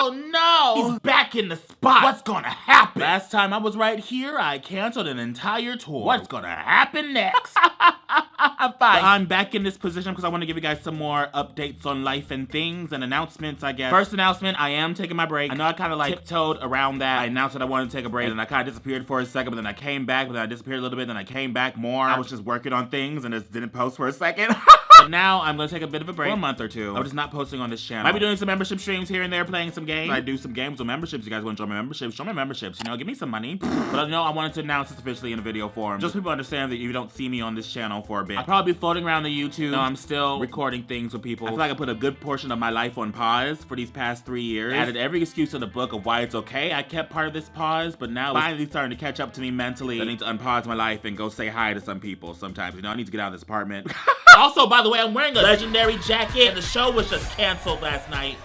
Oh no! He's back in the spot. What's gonna happen? Last time I was right here, I canceled an entire tour. What's gonna happen next? I'm fine. But I'm back in this position because I want to give you guys some more updates on life and things and announcements, I guess. First announcement, I am taking my break. I know I kind of like tiptoed around that. I announced that I wanted to take a break, and then I kind of disappeared for a second, but then I came back, but then I disappeared a little bit, then I came back more. I was just working on things and just didn't post for a second. But now I'm going to take a bit of a break for a month or two. I'm just not posting on this channel. Might be doing some membership streams here and there, playing some games. I do some games with memberships. You guys want to join my memberships? Show my memberships, you know, give me some money. But I know I wanted to announce this officially in a video form. Just so people understand that you don't see me on this channel for a bit. I'll probably be floating around the YouTube. No, I'm still recording things with people. I feel like I put a good portion of my life on pause for these past 3 years. I added every excuse to the book of why it's okay I kept part of this pause, but now it's finally starting to catch up to me mentally. I need to unpause my life and go say hi to some people sometimes. You know, I need to get out of this apartment. Also, by the way, I'm wearing a legendary jacket, and the show was just canceled last night.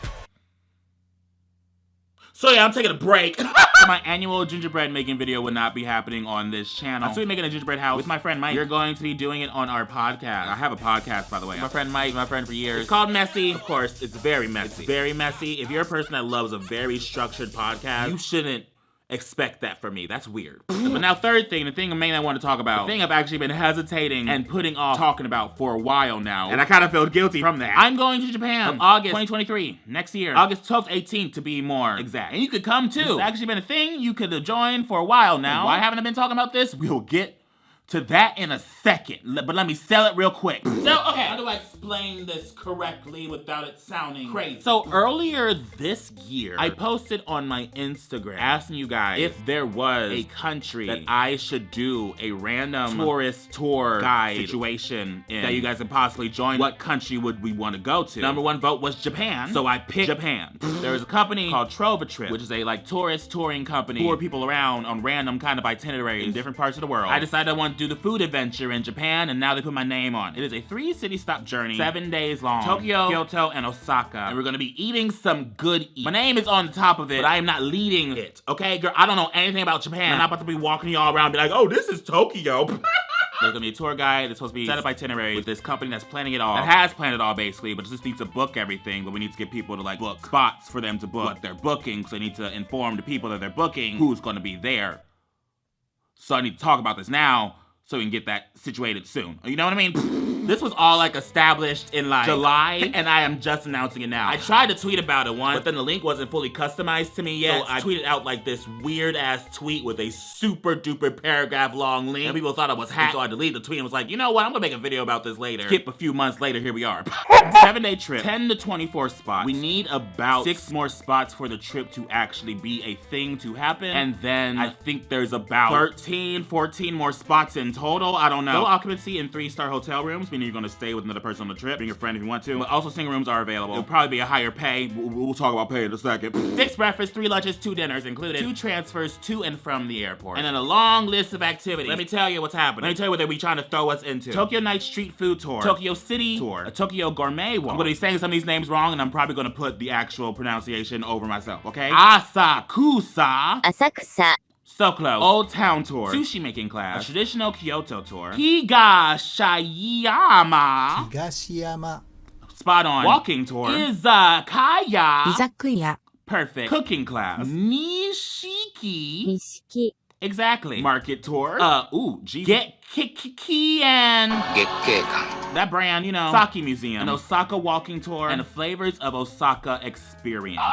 So yeah, I'm taking a break. My annual gingerbread making video will not be happening on this channel. I'm still making a gingerbread house with my friend Mike. We're going to be doing it on our podcast. I have a podcast, by the way. My friend Mike, my friend for years. It's called Messy. Of course, it's very messy. It's very messy. If you're a person that loves a very structured podcast, you shouldn't expect that from me. That's weird. But now, third thing, the thing main I want to talk about, the thing I've actually been hesitating and putting off talking about for a while now, and I kind of feel guilty from that. I'm going to Japan August 2023, next year. August 12th, 18th to be more exact. And you could come too. It's actually been a thing you could have joined for a while now. Why haven't I been talking about this? We'll get to that in a second, but let me sell it real quick. So, okay, how do I explain this correctly without it sounding crazy? So, earlier this year, I posted on my Instagram asking you guys if there was a country that I should do a random tourist tour guide situation in that you guys could possibly join. What country would we want to go to? Number one vote was Japan, so I picked Japan. There was a company called Trova Trip, which is a like tourist touring company, tour people around on random kind of itineraries in different parts of the world. I decided I wanted to do the food adventure in Japan, and now they put my name on. It is a 3-city stop journey, 7 days long. Tokyo, Kyoto, and Osaka. And we're gonna be eating some good eats. My name is on the top of it, but I am not leading it, okay? Girl, I don't know anything about Japan. I'm not about to be walking y'all around and be like, oh, this is Tokyo. There's gonna be a tour guide that's supposed to be set up itinerary with this company that's planning it all. That has planned it all basically, but just needs to book everything. But we need to get people to like book spots for them to book what they're booking. So they need to inform the people that they're booking who's gonna be there. So I need to talk about this now, so we can get that situated soon. You know what I mean? This was all like established in like July, and I am just announcing it now. I tried to tweet about it once, but then the link wasn't fully customized to me yet. So I tweeted out like this weird ass tweet with a super duper paragraph long link, and people thought I was hacked, so I deleted the tweet and was like, you know what, I'm gonna make a video about this later. Skip a few months later, here we are. 7-day trip, 10 to 24 spots. We need about 6 more spots for the trip to actually be a thing to happen, and then I think there's about 13, 14 more spots in total. I don't know. Low occupancy in 3-star hotel rooms, meaning you're gonna stay with another person on the trip. Bring your friend if you want to. But also single rooms are available. It'll probably be a higher pay. We'll talk about pay in a second. 6 breakfasts, 3 lunches, 2 dinners included. 2 transfers to and from the airport. And then a long list of activities. Let me tell you what's happening. Let me tell you what they'll be trying to throw us into. Tokyo Night Street Food Tour. Tokyo City Tour. A Tokyo Gourmet Walk. I'm gonna be saying some of these names wrong, and I'm probably gonna put the actual pronunciation over myself, okay? Asakusa. Asakusa. So close. Old Town Tour. Sushi making class. A traditional Kyoto tour. Higashiyama. Higashiyama. Spot on. Walking tour. Izakaya. Izakuya. Perfect. Cooking class. Nishiki. Nishiki. Exactly. Market tour. Gekkiken. That brand, you know. Sake Museum. An Osaka walking tour. And the flavors of Osaka experience.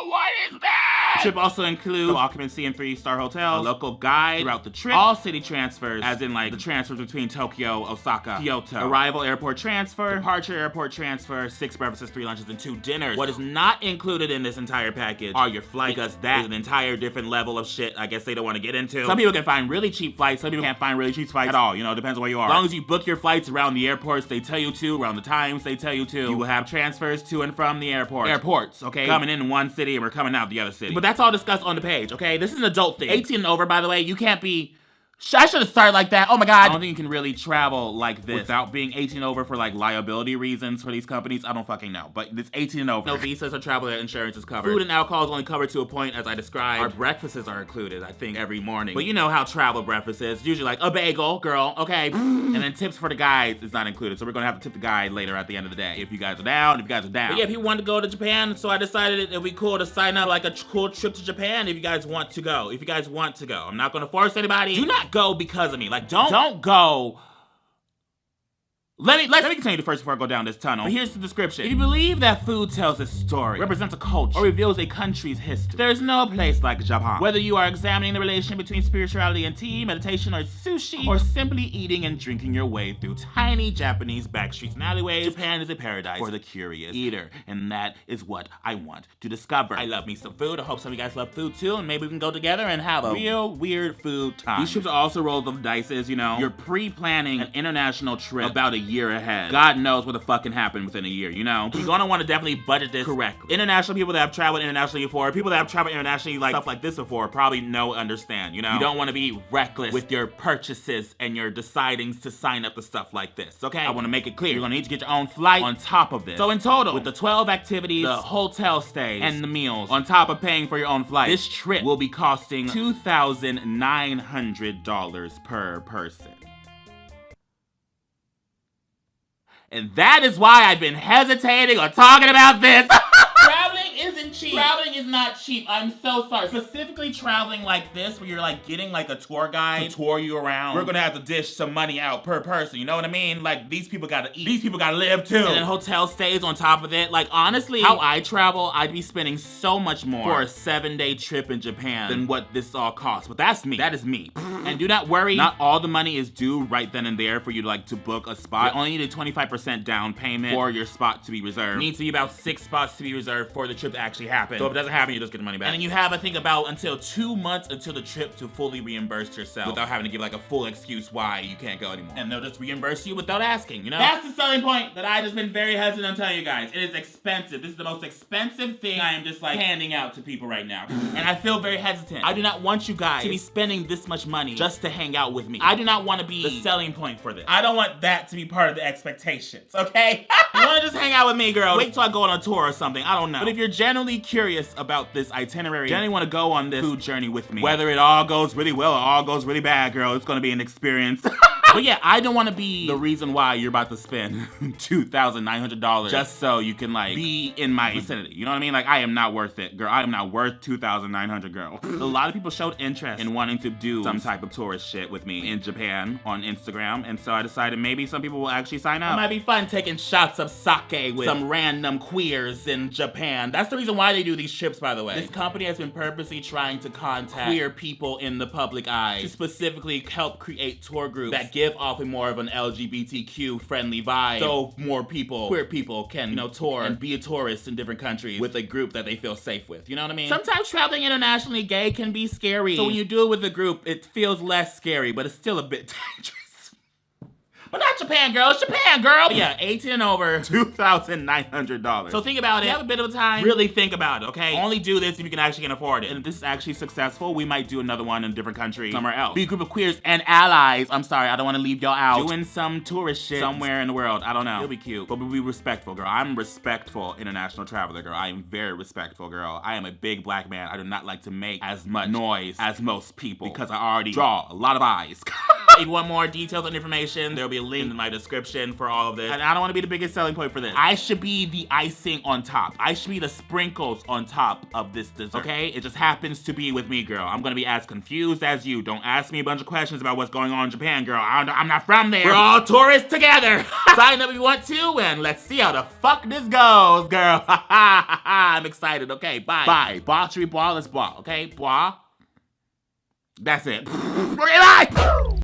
What is that? The trip also includes occupancy in 3-star hotels, a local guide throughout the trip, all city transfers, as in like the transfers between Tokyo, Osaka, Kyoto, arrival airport transfer, departure airport transfer, 6 breakfasts, 3 lunches, and 2 dinners. What is not included in this entire package are your flights, because that is an entire different level of shit I guess they don't want to get into. Some people can find really cheap flights, some people can't find really cheap flights at all, you know, it depends on where you are. As long as you book your flights around the airports they tell you to, around the times they tell you to, you will have transfers to and from the airport. Airports, okay? Coming in one city and we're coming out the other city. But that's all discussed on the page, okay? This is an adult thing. 18 and over, by the way, you can't be I should have started like that. Oh my god. I don't think you can really travel like this without being 18 and over for like liability reasons for these companies. I don't fucking know. But it's 18 and over. No visas or travel insurance is covered. Food and alcohol is only covered to a point, as I described. Our breakfasts are included, I think, every morning. But you know how travel breakfast is. Usually like a bagel, girl, okay. And then tips for the guides is not included. So we're gonna have to tip the guide later at the end of the day. If you guys are down, But yeah, if you want to go to Japan, so I decided it would be cool to sign up like a cool trip to Japan if you guys want to go. I'm not gonna force anybody. Do not go because of me. Like, don't go. Let me continue first before I go down this tunnel. But here's the description. If you believe that food tells a story, represents a culture, or reveals a country's history, there's no place like Japan. Whether you are examining the relation between spirituality and tea, meditation, or sushi, or simply eating and drinking your way through tiny Japanese backstreets and alleyways, Japan is a paradise for the curious eater. And that is what I want to discover. I love me some food. I hope some of you guys love food too, and maybe we can go together and have a real weird food time. These trips are also rolled of the dices, you know. You're pre-planning an international trip about a year ahead. God knows what the fuck can happen within a year, you know? You're gonna want to definitely budget this correctly. International people that have traveled internationally before, people that have traveled internationally like stuff like this before, probably know, understand, you know? You don't want to be reckless with your purchases and your decidings to sign up to stuff like this, okay? I want to make it clear. You're gonna need to get your own flight on top of this. So in total, with the 12 activities, the hotel stays, and the meals, on top of paying for your own flight, this trip will be costing $2,900 per person. And that is why I've been hesitating on talking about this. Traveling isn't cheap. Traveling is not cheap. I'm so sorry. Specifically traveling like this, where you're like getting like a tour guide to tour you around. We're gonna have to dish some money out per person, you know what I mean? Like, these people gotta eat. These people gotta live too. And then hotel stays on top of it. Like, honestly, how I travel, I'd be spending so much more for a 7-day trip in Japan than what this all costs. But that's me. That is me. And do not worry, not all the money is due right then and there for you to like to book a spot. You only need a 25% down payment for your spot to be reserved. It needs to be about 6 spots to be reserved for the trip to actually happen. So if it doesn't happen, you just get the money back. And then you have, I think, about until 2 months until the trip to fully reimburse yourself without having to give like a full excuse why you can't go anymore. And they'll just reimburse you without asking, you know? That's the selling point that I just been very hesitant on telling you guys. It is expensive. This is the most expensive thing I am just like handing out to people right now. And I feel very hesitant. I do not want you guys to be spending this much money just to hang out with me. I do not want to be the selling point for this. I don't want that to be part of the expectations, okay? You want to just hang out with me, girl? Wait till I go on a tour or something. I don't know. But if you're genuinely curious about this itinerary, genuinely want to go on this food journey with me, whether it all goes really well or all goes really bad, girl, it's going to be an experience. But yeah, I don't want to be the reason why you're about to spend $2,900 just so you can like be in my vicinity. You know what I mean? Like, I am not worth it, girl. I am not worth $2,900, girl. A lot of people showed interest in wanting to do some type of tourist shit with me in Japan on Instagram, and so I decided maybe some people will actually sign up. It might be fun taking shots of sake with some random queers in Japan. That's the reason why they do these trips, by the way. This company has been purposely trying to contact queer people in the public eye to specifically help create tour groups that give off a more of an LGBTQ friendly vibe, so more people, queer people, can, you know, tour and be a tourist in different countries with a group that they feel safe with. You know what I mean? Sometimes traveling internationally gay can be scary. So when you do it with a group, it feels less scary, but it's still a bit dangerous. But not Japan, girl. It's Japan, girl. But yeah, 18 and over, $2,900. So think about it. If you have a bit of time, really think about it, okay? Only do this if you can actually afford it. And if this is actually successful, we might do another one in a different country, somewhere else. Be a group of queers and allies. I'm sorry, I don't want to leave y'all out. Doing some tourist shit somewhere in the world. I don't know. It'll be cute. But we'll be respectful, girl. I'm a respectful international traveler, girl. I am very respectful, girl. I am a big black man. I do not like to make as much noise as most people because I already draw a lot of eyes. If you want more details and information, there'll be a link in my description for all of this. And I don't want to be the biggest selling point for this. I should be the icing on top. I should be the sprinkles on top of this dessert, okay? It just happens to be with me, girl. I'm gonna be as confused as you. Don't ask me a bunch of questions about what's going on in Japan, girl. I'm not from there. We're all tourists together. Sign up if you want to, and let's see how the fuck this goes, girl. I'm excited. Okay, bye. Bye. Bois, let's bois, okay? Bois. That's it. Okay, bye!